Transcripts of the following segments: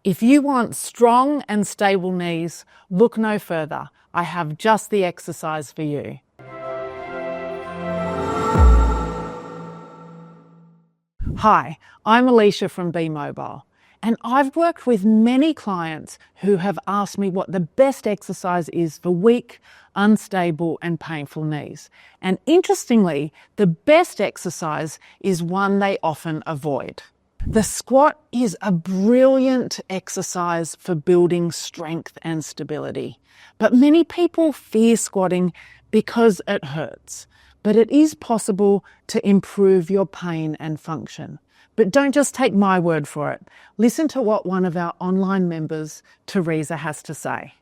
If you want strong and stable knees, look no further. I have just the exercise for you. Hi, I'm Alicia from Be Mobile, and I've worked with many clients who have asked me what the best exercise is for weak, unstable and painful knees. And interestingly, the best exercise is one they often avoid. The squat is a brilliant exercise for building strength and stability, but many people fear squatting because it hurts. But it is possible to improve your pain and function. But don't just take my word for it. Listen to what one of our online members, Teresa, has to say.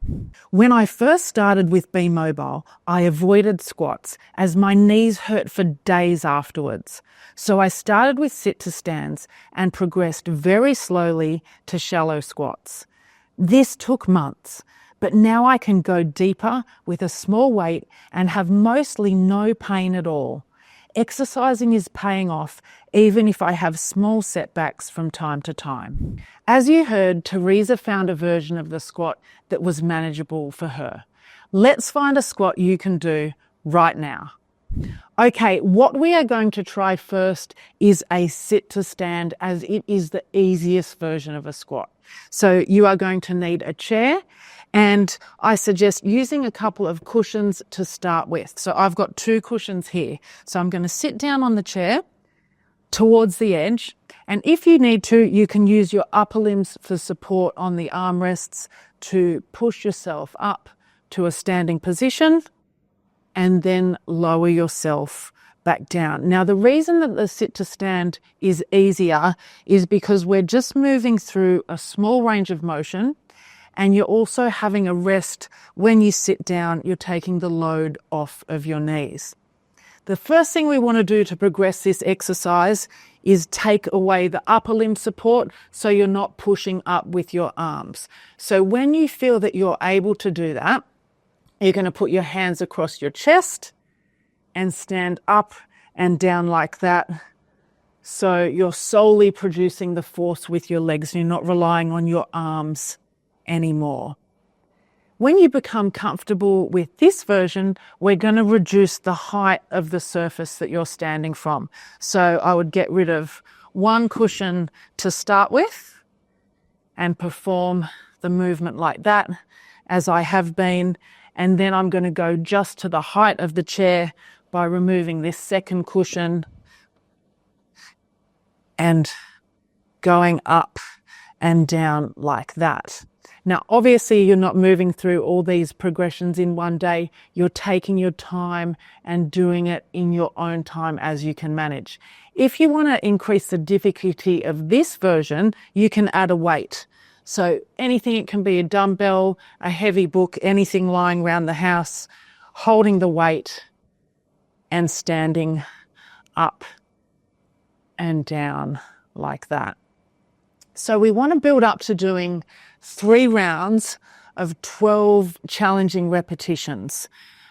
When I first started with Be Mobile, I avoided squats as my knees hurt for days afterwards. So I started with sit to stands and progressed very slowly to shallow squats. This took months. But now I can go deeper with a small weight and have mostly no pain at all. Exercising is paying off even if I have small setbacks from time to time. As you heard, Teresa found a version of the squat that was manageable for her. Let's find a squat you can do right now. Okay, what we are going to try first is a sit to stand, as it is the easiest version of a squat. So you are going to need a chair, and I suggest using a couple of cushions to start with. So I've got 2 cushions here. So I'm going to sit down on the chair towards the edge. And if you need to, you can use your upper limbs for support on the armrests to push yourself up to a standing position and then lower yourself back down. Now, the reason that the sit to stand is easier is because we're just moving through a small range of motion, and you're also having a rest. When you sit down, you're taking the load off of your knees. The first thing we want to do to progress this exercise is take away the upper limb support so you're not pushing up with your arms. So when you feel that you're able to do that, you're going to put your hands across your chest and stand up and down like that. So you're solely producing the force with your legs. You're not relying on your arms anymore. When you become comfortable with this version, we're going to reduce the height of the surface that you're standing from. So I would get rid of 1 cushion to start with and perform the movement like that, as I have been. And then I'm going to go just to the height of the chair by removing this 2nd cushion and going up and down like that. Now, obviously, you're not moving through all these progressions in one day. You're taking your time and doing it in your own time as you can manage. If you want to increase the difficulty of this version, you can add a weight. So anything, it can be a dumbbell, a heavy book, anything lying around the house, holding the weight and standing up and down like that. So we want to build up to doing 3 rounds of 12 challenging repetitions.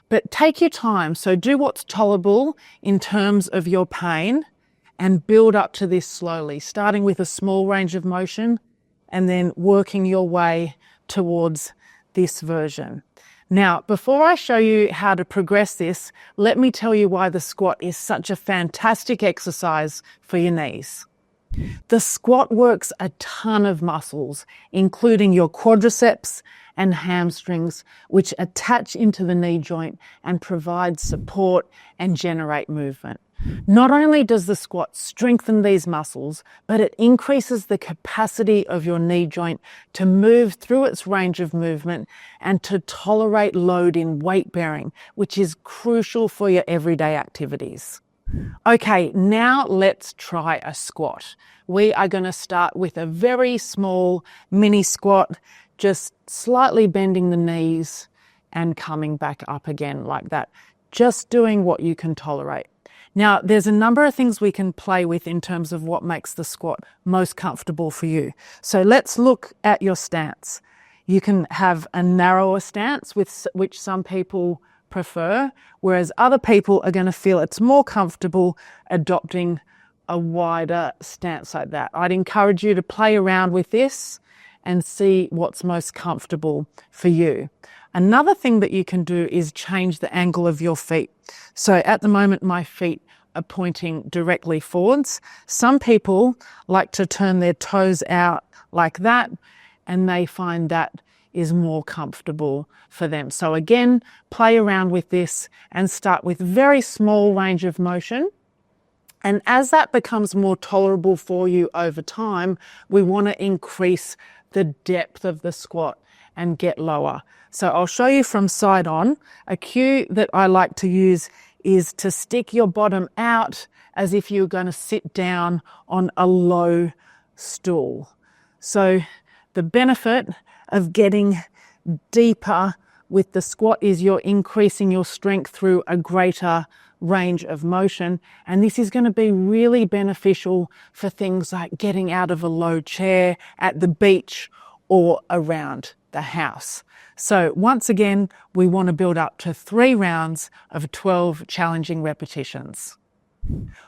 But take your time. So do what's tolerable in terms of your pain and build up to this slowly, starting with a small range of motion and then working your way towards this version. Now, before I show you how to progress this, let me tell you why the squat is such a fantastic exercise for your knees. The squat works a ton of muscles, including your quadriceps and hamstrings, which attach into the knee joint and provide support and generate movement. Not only does the squat strengthen these muscles, but it increases the capacity of your knee joint to move through its range of movement and to tolerate load in weight bearing, which is crucial for your everyday activities. Okay, now let's try a squat. We are going to start with a very small mini squat, just slightly bending the knees and coming back up again like that. Just doing what you can tolerate. Now, there's a number of things we can play with in terms of what makes the squat most comfortable for you. So let's look at your stance. You can have a narrower stance, which some people prefer, whereas other people are going to feel it's more comfortable adopting a wider stance like that. I'd encourage you to play around with this and see what's most comfortable for you. Another thing that you can do is change the angle of your feet. So at the moment, my feet are pointing directly forwards. Some people like to turn their toes out like that, and they find that is more comfortable for them. So again, play around with this and start with very small range of motion. And as that becomes more tolerable for you over time, we want to increase the depth of the squat and get lower. So I'll show you from side on. A cue that I like to use is to stick your bottom out as if you're going to sit down on a low stool. So the benefit of getting deeper with the squat is you're increasing your strength through a greater range of motion, and this is going to be really beneficial for things like getting out of a low chair at the beach or around the house. So once again, we want to build up to 3 rounds of 12 challenging repetitions.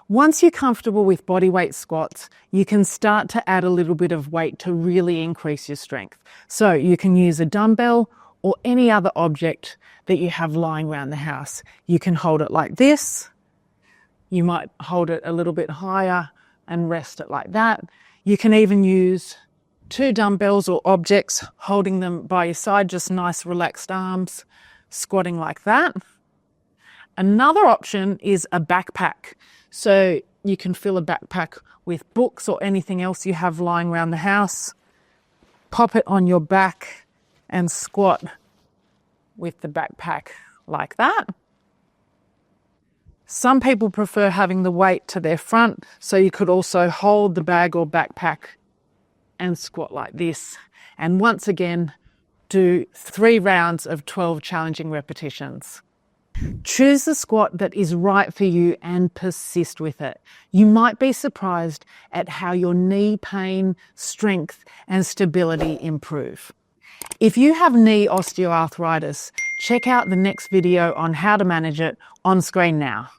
Once you're comfortable with bodyweight squats, you can start to add a little bit of weight to really increase your strength. So you can use a dumbbell or any other object that you have lying around the house. You can hold it like this. You might hold it a little bit higher and rest it like that. You can even use 2 dumbbells or objects, holding them by your side, just nice relaxed arms, squatting like that. Another option is a backpack. So you can fill a backpack with books or anything else you have lying around the house, pop it on your back and squat with the backpack like that. Some people prefer having the weight to their front, so you could also hold the bag or backpack and squat like this. And once again, do 3 rounds of 12 challenging repetitions. Choose the squat that is right for you and persist with it. You might be surprised at how your knee pain, strength, and stability improve. If you have knee osteoarthritis, check out the next video on how to manage it on screen now.